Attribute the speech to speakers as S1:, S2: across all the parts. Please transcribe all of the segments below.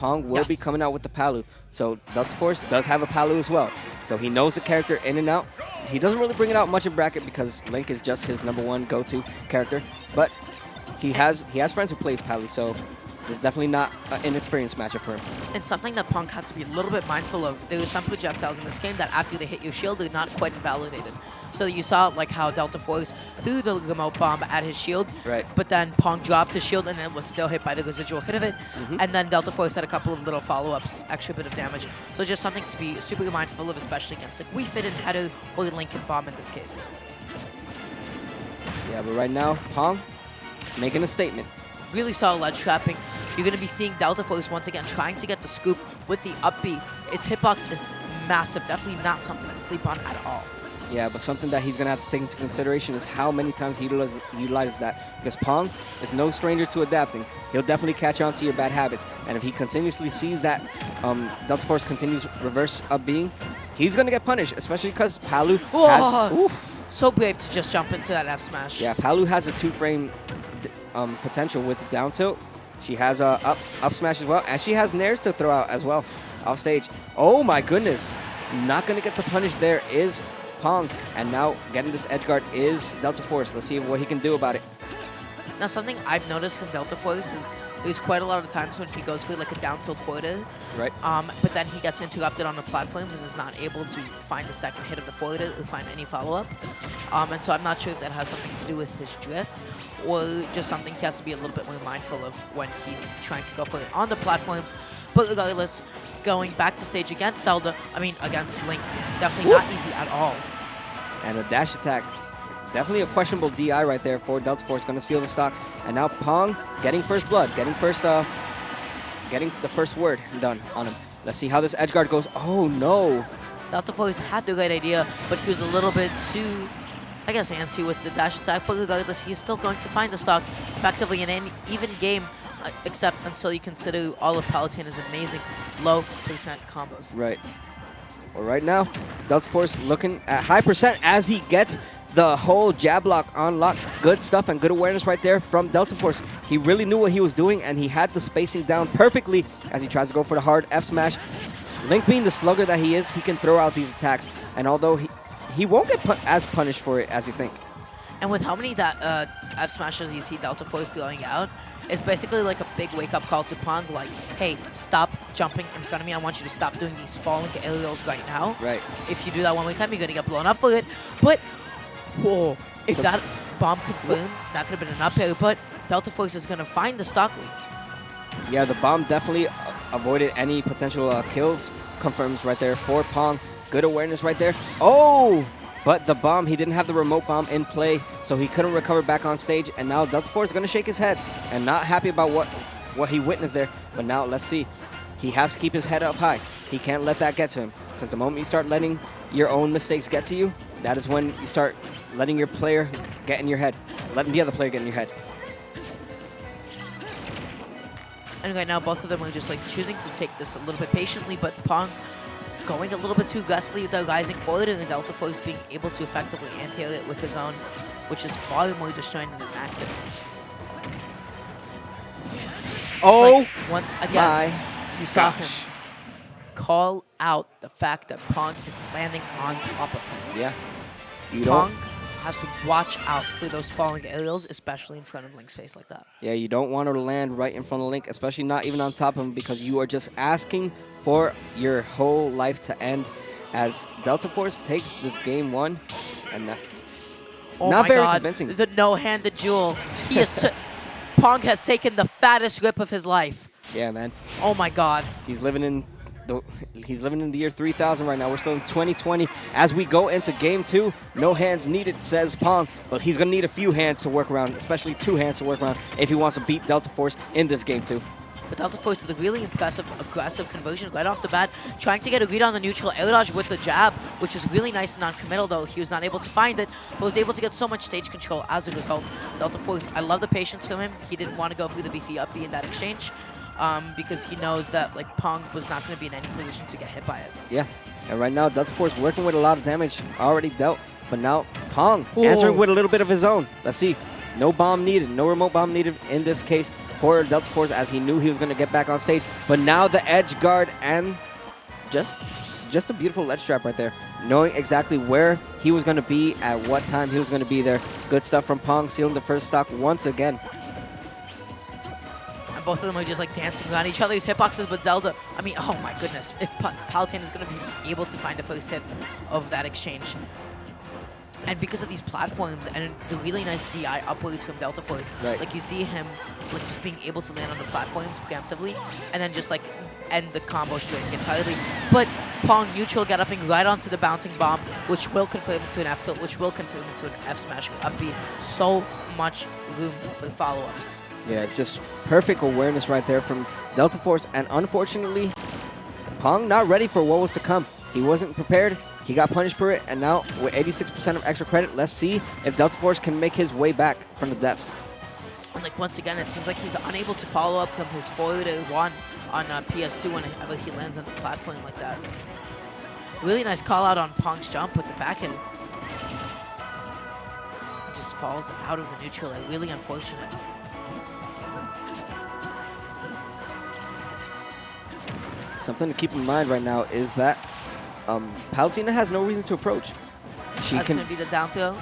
S1: Pong will be coming out with the Palu. So DELTAFORCE does have a Palu as well. So he knows the character in and out. He doesn't really bring it out much in bracket because Link is just his #1 go-to character. But he has friends who plays Palu, so it's definitely not an inexperienced matchup for him.
S2: And something that Pong has to be a little bit mindful of, there are some projectiles in this game that after they hit your shield, they're not quite invalidated. So you saw like how DELTAFORCE threw the remote bomb at his shield, but then Pong dropped his shield and it was still hit by the residual hit of it. And then DELTAFORCE had a couple of little follow-ups, extra bit of damage. So just something to be super mindful of, especially against like Wii Fit and Header or Lincoln Bomb in this case.
S1: Yeah, but right now, Pong making a statement.
S2: Really solid ledge trapping. You're going to be seeing DELTAFORCE once again trying to get the scoop with the up B. Its hitbox is massive, definitely not something to sleep on at all.
S1: Yeah, but something that he's going to have to take into consideration is how many times he utilizes that. Because Pong is no stranger to adapting. He'll definitely catch on to your bad habits. And if he continuously sees that DELTAFORCE continues reverse up being, he's going to get punished, especially because Palu has...
S2: So brave to just jump into that F smash.
S1: Yeah, Palu has a 2-frame potential with the down tilt. She has a up smash as well, and she has nairs to throw out as well off stage. Oh my goodness. Not going to get the punish there is Pong, and now getting this edge guard is DELTAFORCE. Let's see what he can do about it.
S2: Now, something I've noticed from DELTAFORCE is there's quite a lot of times when he goes for like a down tilt forward, but then he gets interrupted on the platforms and is not able to find the second hit of the forward or find any follow-up. And so I'm not sure if that has something to do with his drift or just something he has to be a little bit more mindful of when he's trying to go for it on the platforms. But regardless, going back to stage against against Link, definitely not easy at all.
S1: And a dash attack. Definitely a questionable DI right there for DELTAFORCE. Going to steal the stock. And now Pong getting first blood, getting the first word done on him. Let's see how this edge guard goes. Oh no.
S2: DELTAFORCE had the right idea, but he was a little bit too, I guess, antsy with the dash attack. But regardless, he's still going to find the stock effectively in an even game, except until you consider all of Palutena's amazing low percent combos.
S1: Right. Well, right now, DELTAFORCE looking at high percent as he gets the whole jab lock on lock. Good stuff and good awareness right there from DELTAFORCE. He really knew what he was doing, and he had the spacing down perfectly as he tries to go for the hard F smash. Link being the slugger that he is, he can throw out these attacks, and although he won't get as punished for it as you think.
S2: And with how many that F smashes you see DELTAFORCE throwing out, it's basically like a big wake-up call to Pong, like, hey, stop jumping in front of me. I want you to stop doing these falling aerials right now.
S1: Right.
S2: If you do that one more time, you're going to get blown up for it. But whoa, if that bomb confirmed, that could have been an up air, but DELTAFORCE is going to find the stock lead.
S1: Yeah, the bomb definitely avoided any potential kills. Confirms right there for Pong. Good awareness right there. Oh, but the bomb, he didn't have the remote bomb in play, so he couldn't recover back on stage, and now DELTAFORCE is going to shake his head and not happy about what he witnessed there. But now, let's see. He has to keep his head up high. He can't let that get to him, because the moment you start letting your own mistakes get to you, that is when you start letting your player get in your head, letting the other player get in your head.
S2: And right now, both of them are just like choosing to take this a little bit patiently, but Pong going a little bit too aggressively with the rising forward, and DELTAFORCE being able to effectively anti-air it with his own, which is far more destroying than active.
S1: Oh,
S2: like, once again, you saw him call out the fact that Pong is landing on top of him.
S1: Yeah.
S2: Pong has to watch out for those falling aerials, especially in front of Link's face like that.
S1: Yeah, you don't want to land right in front of Link, especially not even on top of him, because you are just asking for your whole life to end as DELTAFORCE takes this game 1. And not very convincing.
S2: The no-handed duel. He is Pong has taken the fattest rip of his life.
S1: Yeah, man.
S2: Oh my god.
S1: He's living in the year 3000 right now. We're still in 2020 as we go into game 2. No hands needed, says Pong, but he's gonna need a few hands to work around, especially 2 hands to work around if he wants to beat DELTAFORCE in this game 2.
S2: But DELTAFORCE with a really impressive, aggressive conversion right off the bat, trying to get a read on the neutral air dodge with the jab, which is really nice and non-committal, though he was not able to find it, but was able to get so much stage control as a result. DELTAFORCE, I love the patience from him. He didn't want to go through the beefy up B in that exchange, because he knows that like Pong was not going to be in any position to get hit by it.
S1: Yeah, and right now DELTAFORCE working with a lot of damage already dealt, but now Pong answering with a little bit of his own. Let's see. No bomb needed, no remote bomb needed in this case for DELTAFORCE as he knew he was going to get back on stage. But now the edge guard and just a beautiful ledge trap right there. Knowing exactly where he was going to be, at what time he was going to be there. Good stuff from Pong, sealing the first stock once again.
S2: And both of them are just like dancing around each other's hitboxes, but Zelda, I mean, oh my goodness, if Palutena is going to be able to find the first hit of that exchange. And because of these platforms and the really nice DI upwards from DELTAFORCE, like you see him like just being able to land on the platforms preemptively and then just like end the combo string entirely. But Pong neutral get upping right onto the bouncing bomb, which will confirm into an F tilt, which will confirm into an F smash up B. So much room for the follow-ups.
S1: Yeah, it's just perfect awareness right there from DELTAFORCE, and unfortunately, Pong not ready for what was to come. He wasn't prepared. He got punished for it, and now with 86% of extra credit, let's see if DELTAFORCE can make his way back from the depths.
S2: And like once again, it seems like he's unable to follow up from his forward 1 on PS2 whenever he lands on the platform like that. Really nice call out on Pong's jump with the back hit. He just falls out of the neutral, like really unfortunate.
S1: Something to keep in mind right now is that Palutena has no reason to approach.
S2: That's going to be the down throw.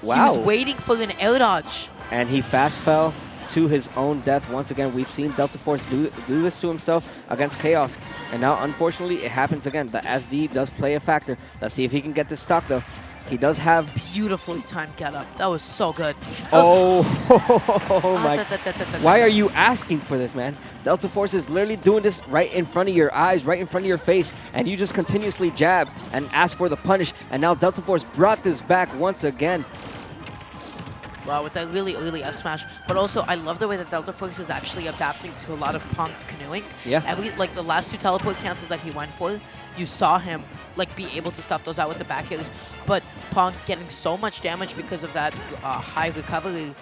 S1: Wow.
S2: He was waiting for an air dodge.
S1: And he fast fell to his own death. Once again, we've seen DELTAFORCE do this to himself against Chaos. And now, unfortunately, it happens again. The SD does play a factor. Let's see if he can get this stock, though. He does have...
S2: Beautifully timed get up. That was so good.
S1: Oh my... Why are you asking for this, man? DELTAFORCE is literally doing this right in front of your eyes, right in front of your face, and you just continuously jab and ask for the punish. And now DELTAFORCE brought this back once again.
S2: Wow, with that really early F smash. But also, I love the way that DELTAFORCE is actually adapting to a lot of Pong's canoeing.
S1: Yeah.
S2: At least, like the last 2 teleport cancels that he went for, you saw him like be able to stuff those out with the back airs. But Pong getting so much damage because of that high recovery.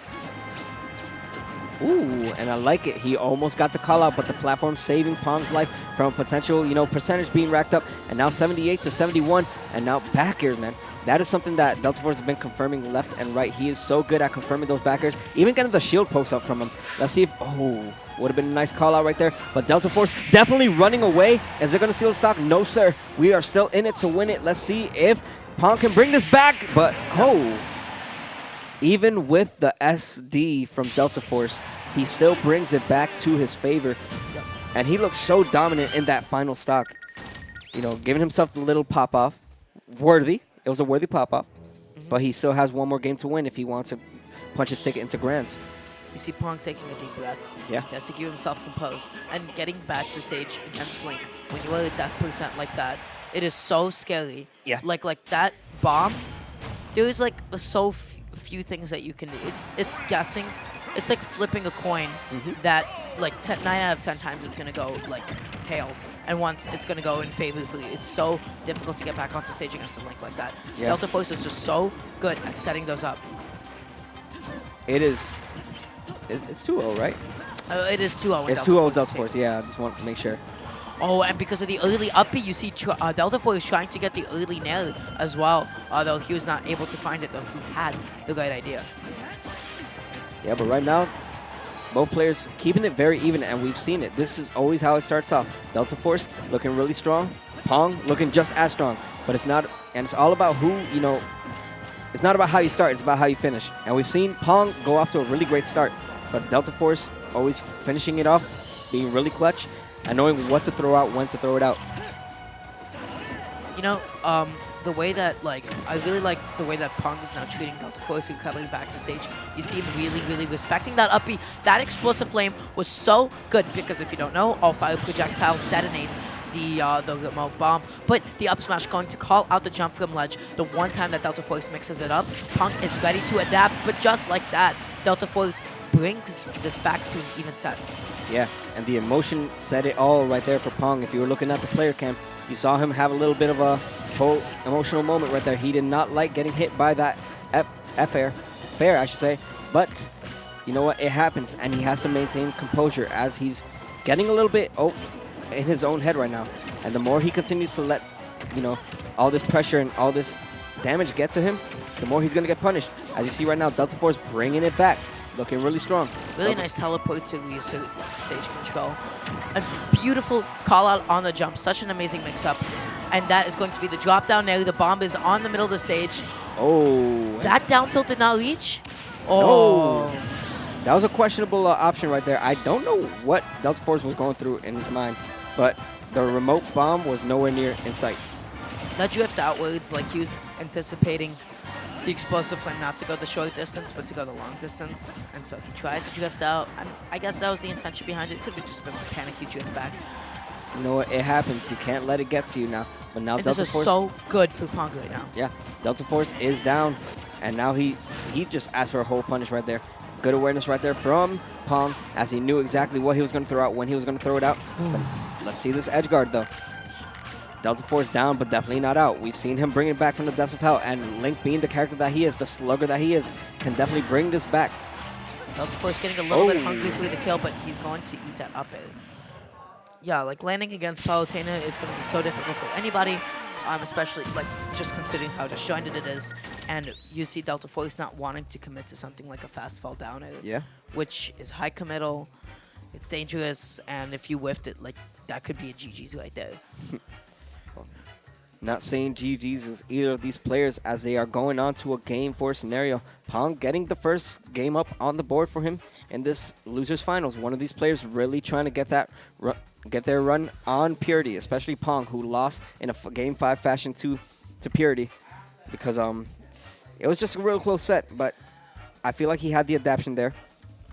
S1: Ooh, and I like it. He almost got the call out, but the platform saving Pong's life from a potential, percentage being racked up. And now 78 to 71, and now back airs, man. That is something that DELTAFORCE has been confirming left and right. He is so good at confirming those back airs, even getting the shield post up from him. Let's see if, would have been a nice call out right there. But DELTAFORCE definitely running away. Is it going to seal the stock? No, sir. We are still in it to win it. Let's see if Pong can bring this back. But, even with the SD from DELTAFORCE, he still brings it back to his favor. And he looks so dominant in that final stock. Giving himself the little pop-off. Worthy. It was a worthy pop-off. But he still has one more game to win if he wants to punch his ticket into Grands.
S2: You see Pong taking a deep breath.
S1: Yeah.
S2: He has to keep himself composed. And getting back to stage against Link, when you are at death percent like that, it is so scary.
S1: Yeah.
S2: Like that bomb, there's like so few things that you can do. It's guessing. It's like flipping a coin that like 9 out of 10 times is going to go like tails. And once it's going to go in favor for you. It's so difficult to get back onto stage against a Link like that. Yeah. DELTAFORCE is just so good at setting those up.
S1: It is. It's 2-0, right?
S2: It is 2-0.
S1: It's 2-0 DELTAFORCE. Yeah, I just want to make sure.
S2: Oh, and because of the early uppy, you see DELTAFORCE trying to get the early nail as well. Although he was not able to find it, though he had the right idea.
S1: Yeah, but right now, both players keeping it very even, and we've seen it. This is always how it starts off. DELTAFORCE looking really strong. Pong looking just as strong. But it's not, and it's all about who, it's not about how you start, it's about how you finish. And we've seen Pong go off to a really great start. But DELTAFORCE always finishing it off, being really clutch, and knowing what to throw out, when to throw it out.
S2: The way that, I really like the way that Pong is now treating DELTAFORCE recovering back to stage. You see him really, really respecting that uppy. That explosive flame was so good because if you don't know, all 5 projectiles detonate the remote bomb. But the up smash going to call out the jump from ledge. The one time that DELTAFORCE mixes it up, Pong is ready to adapt. But just like that, DELTAFORCE brings this back to an even set.
S1: Yeah, and the emotion said it all right there for Pong. If you were looking at the player cam, you saw him have a little bit of a whole emotional moment right there. He did not like getting hit by that fair, I should say. But you know what? It happens, and he has to maintain composure as he's getting a little bit in his own head right now. And the more he continues to let, all this pressure and all this damage get to him, the more he's going to get punished. As you see right now, DELTAFORCE bringing it back. looking really strong.
S2: Really nice teleport to use stage control. A beautiful call out on the jump. Such an amazing mix-up. And that is going to be the drop down now. The bomb is on the middle of the stage.
S1: Oh.
S2: That down tilt did not reach. Oh.
S1: No. That was a questionable option right there. I don't know what DELTAFORCE was going through in his mind, but the remote bomb was nowhere near in sight.
S2: That drift outwards, like he was anticipating the explosive flame not to go the short distance, but to go the long distance. And so he tries to drift out. I guess that was the intention behind it. Could have just been a panicky drift back.
S1: You know what? It happens. You can't let it get to you now. But now
S2: this is so good for Pong right now.
S1: Yeah, DELTAFORCE is down, and now he just asked for a whole punish right there. Good awareness right there from Pong, as he knew exactly what he was going to throw out, when he was going to throw it out. But let's see this edge guard, though. DELTAFORCE down, but definitely not out. We've seen him bring it back from the depths of hell, and Link, being the character that he is, the slugger that he is, can definitely bring this back.
S2: DELTAFORCE getting a little bit hungry for the kill, but he's going to eat that up. Yeah, like landing against Palutena is going to be so difficult for anybody, especially like just considering how disjointed it is. And you see DELTAFORCE not wanting to commit to something like a fast fall down, which is high committal. It's dangerous, and if you whiffed it, like that could be a GG's right there.
S1: Not saying GG's is either of these players, as they are going on to a game 4 scenario. Pong getting the first game up on the board for him in this losers finals. One of these players really trying to get that get their run on Purity, especially Pong, who lost in a game 5 fashion to Purity, because it was just a real close set. But I feel like he had the adaptation there.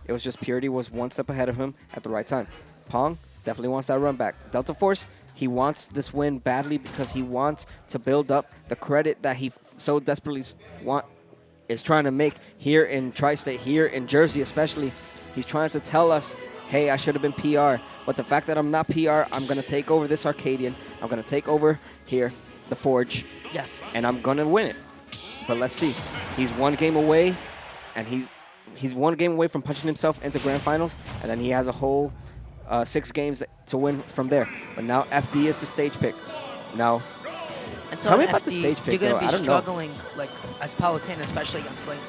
S1: It was just Purity was one step ahead of him at the right time. Pong definitely wants that run back. DELTAFORCE, he wants this win badly because he wants to build up the credit that he so desperately is trying to make here in Tri-State, here in Jersey especially. He's trying to tell us, hey, I should have been PR, but the fact that I'm not PR, I'm going to take over this Arcadian. I'm going to take over here, the Forge.
S2: Yes.
S1: And I'm going to win it. But let's see. He's one game away, and he's one game away from punching himself into grand finals, and then he has a whole 6 games to win from there. But now FD is the stage pick. Now,
S2: and so
S1: tell me
S2: FD,
S1: about the stage pick,
S2: you're going to be struggling,
S1: know.
S2: like, as Palutena, especially against Link.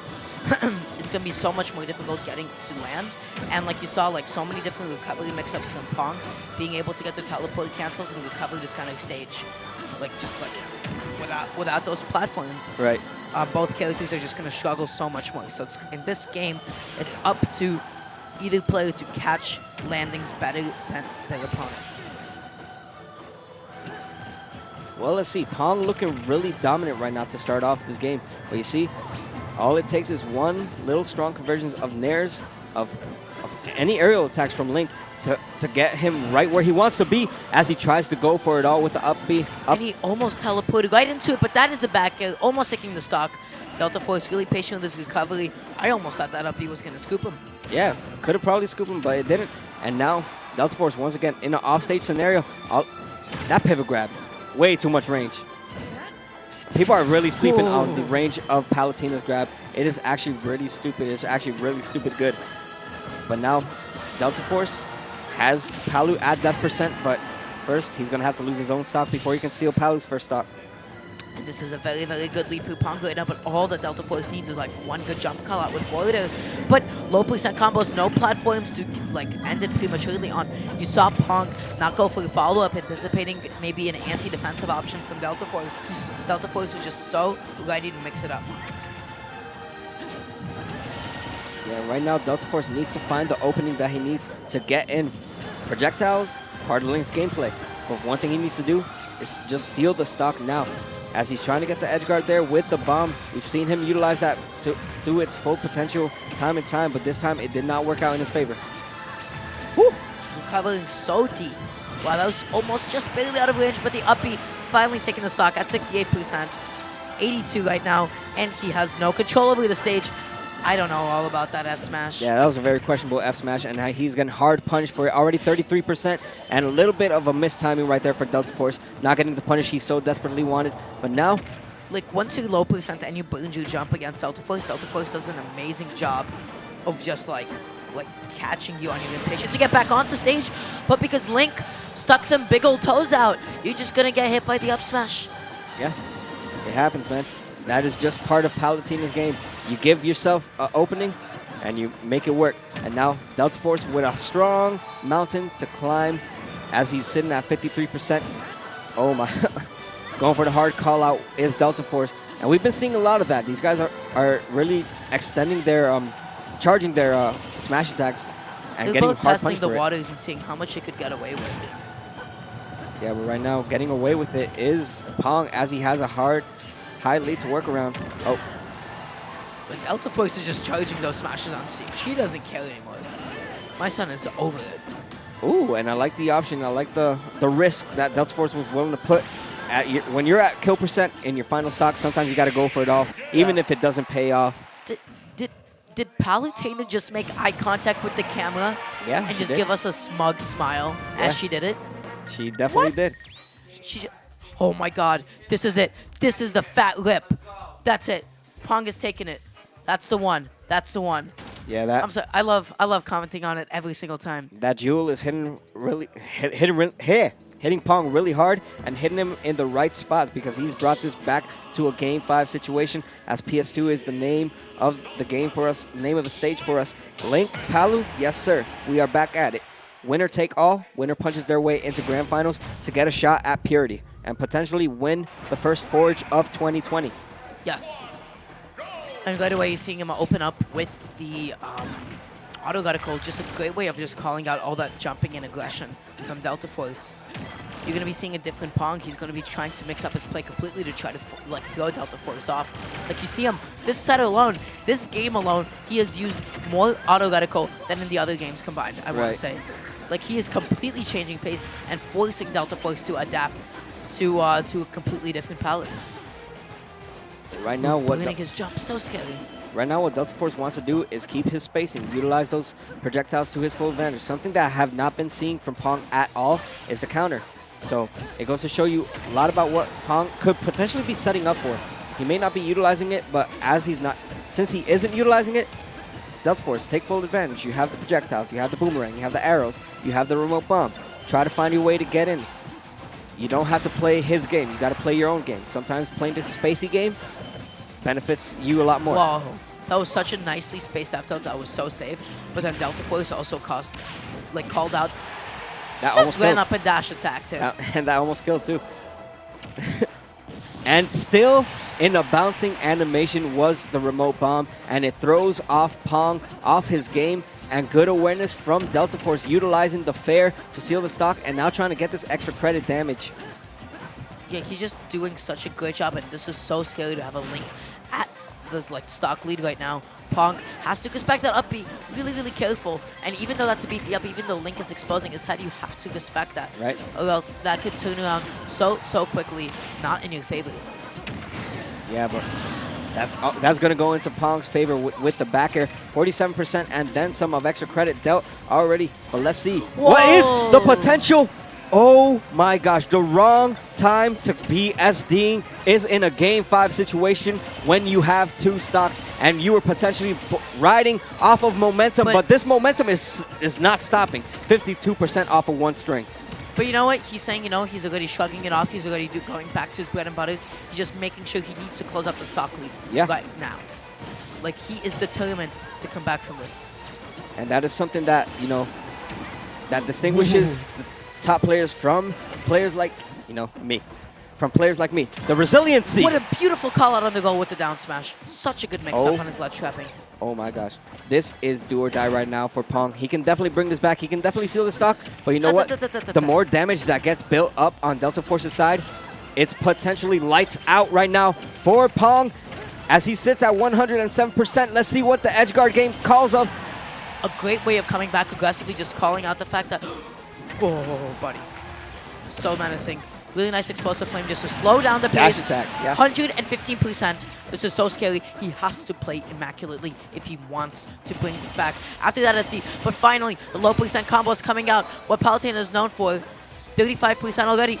S2: It's going to be so much more difficult getting to land. And like you saw, like so many different recovery mix-ups from Pong, being able to get the teleport cancels and recover to center stage. Like, just like, without those platforms.
S1: Right.
S2: Both characters are just going to struggle so much more. So it's, in this game, it's up to either player to catch landings better than their opponent.
S1: Well, let's see. Pong looking really dominant right now to start off this game. But you see, all it takes is one little strong conversions of nairs, of any aerial attacks from Link to get him right where he wants to be as he tries to go for it all with the up B.
S2: And he almost teleported right into it, but that is the back air, almost taking the stock. DELTAFORCE really patient with his recovery. I almost thought that up B was going to scoop him.
S1: Yeah, could have probably scooped him, but it didn't. And now, DELTAFORCE once again in an offstage scenario. That pivot grab, way too much range. People are really sleeping on the range of Palutena's grab. It is actually really stupid. It's actually really stupid good. But now, DELTAFORCE has Palu at death percent, but first he's going to have to lose his own stock before he can steal Palu's first stock.
S2: And this is a very, very good lead through Pong right now, but all that DELTAFORCE needs is like one good jump call out with Florida. But low percent combos, no platforms to like end it prematurely on. You saw Pong not go for the follow-up, anticipating maybe an anti-defensive option from DELTAFORCE. DELTAFORCE was just so ready to mix it up.
S1: Yeah, right now DELTAFORCE needs to find the opening that he needs to get in. Projectiles, part of Link's gameplay. But one thing he needs to do is just seal the stock now. As he's trying to get the edge guard there with the bomb. We've seen him utilize that to its full potential time and time, but this time it did not work out in his favor.
S2: Woo! Recovering so deep. Wow, that was almost just barely out of range, but the up B finally taking the stock at 68%. 82 right now, and he has no control over the stage. I don't know all about that F smash.
S1: Yeah, that was a very questionable F smash, and he's getting hard punished for it. Already 33%, and a little bit of a missed timing right there for DELTAFORCE. Not getting the punish he so desperately wanted, but now...
S2: Like, once you're low percent and you burn your jump against DELTAFORCE, DELTAFORCE does an amazing job of just, like catching you on your impatience to get back onto stage. But because Link stuck them big old toes out, you're just going to get hit by the up smash.
S1: Yeah, it happens, man. So that is just part of Palutena's game. You give yourself an opening, and you make it work. And now DELTAFORCE with a strong mountain to climb as he's sitting at 53%. Oh my, going for the hard call out is DELTAFORCE. And we've been seeing a lot of that. These guys are really extending their, charging their smash attacks and
S2: They're
S1: getting
S2: both
S1: hard
S2: testing
S1: punch
S2: the
S1: for it.
S2: waters and seeing how much it could get away with.
S1: Yeah, but right now getting away with it is Pong as he has a high lead to work around. Oh.
S2: But DELTAFORCE is just charging those smashes on Siege. He doesn't care anymore. My son is over it.
S1: Ooh, and I like the option. I like the risk that DELTAFORCE was willing to put. When you're at kill percent in your final stock, sometimes you got to go for it all, even if it doesn't pay off.
S2: Did Palutena just make eye contact with the camera
S1: Yeah,
S2: and just give us a smug smile as she did it?
S1: She definitely did.
S2: Oh my God, this is it. This is the fat lip. That's it. Pong is taking it. That's the one. That's the one.
S1: Yeah, that.
S2: I'm sorry. I love commenting on it every single time.
S1: That jewel is hitting Pong really hard and hitting him in the right spots because he's brought this back to a Game 5 situation as PS2 is the name of the game for us, name of the stage for us. Link, Palu, yes sir, we are back at it. Winner take all, winner punches their way into grand finals to get a shot at Purity and potentially win the first Forge of 2020.
S2: Yes. And right away, you're seeing him open up with the auto reticle, just a great way of just calling out all that jumping and aggression from DELTAFORCE. You're going to be seeing a different Pong. He's going to be trying to mix up his play completely to try to throw DELTAFORCE off. Like you see him, this set alone, this game alone, he has used more auto reticle than in the other games combined, I want to say. Like he is completely changing pace and forcing DELTAFORCE to adapt to a completely different palette.
S1: Right now,
S2: his jump so scary.
S1: Right now, what DELTAFORCE wants to do is keep his spacing, utilize those projectiles to his full advantage. Something that I have not been seeing from Pong at all is the counter. So it goes to show you a lot about what Pong could potentially be setting up for. He may not be utilizing it, but since he isn't utilizing it, DELTAFORCE, take full advantage. You have the projectiles, you have the boomerang, you have the arrows, you have the remote bomb. Try to find your way to get in. You don't have to play his game. You got to play your own game. Sometimes playing the spacey game benefits you a lot more.
S2: Wow, that was such a nicely spaced F tilt that was so safe. But then DELTAFORCE also called out.
S1: That
S2: just ran up and dash attacked him.
S1: And that almost killed too. And still in a bouncing animation was the remote bomb, and it throws off Pong off his game. And good awareness from DELTAFORCE utilizing the fair to seal the stock and now trying to get this extra credit damage.
S2: Yeah, he's just doing such a good job, and this is so scary to have a Link at this stock lead right now. Pong has to respect that up, be really, really careful. And even though that's a beefy up, even though Link is exposing his head, you have to respect that.
S1: Right.
S2: Or else that could turn around so quickly, not in your favor.
S1: Yeah, but that's going to go into Pong's favor with the back air. 47% and then some of extra credit dealt already. But let's see.
S2: Whoa.
S1: What is the potential? Oh my gosh, the wrong time to be SDing is in a Game 5 situation when you have two stocks and you were potentially riding off of momentum, but this momentum is not stopping. 52% off of one string.
S2: But you know what? He's saying, he's already shrugging it off. He's already going back to his bread and butters. He's just making sure he needs to close up the stock lead right now. Like, he is determined to come back from this.
S1: And that is something that, that distinguishes the top players from players like, me. From players like me. The resiliency.
S2: What a beautiful call out on the goal with the down smash. Such a good mix-up on his ledge trapping.
S1: Oh my gosh. This is do or die right now for Pong. He can definitely bring this back. He can definitely seal the stock. But you know what? The more damage that gets built up on DELTAFORCE's side, it's potentially lights out right now for Pong as he sits at 107%. Let's see what the edge guard game calls of.
S2: A great way of coming back aggressively, just calling out the fact that, whoa, buddy. So menacing. Really nice explosive flame just to slow down the pace.
S1: Dash attack, yeah.
S2: 115%. This is so scary. He has to play immaculately if he wants to bring this back. After that SD, but finally, the low percent combo is coming out. What Palutena is known for. 35% already.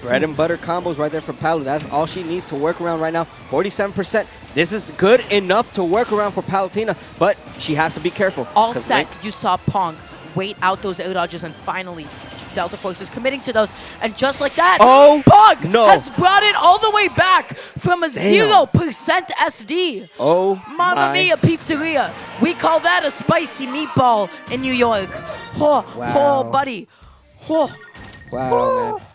S1: Bread and butter combos right there for Palu. That's all she needs to work around right now. 47%. This is good enough to work around for Palutena, but she has to be careful.
S2: All set, you saw Pong wait out those air dodges and finally DELTAFORCE is committing to those. And just like that, Pong has brought it all the way back from a 0% SD.
S1: Oh,
S2: Mamma mia pizzeria. We call that a spicy meatball in New York. Oh, buddy. Oh.
S1: Wow, man.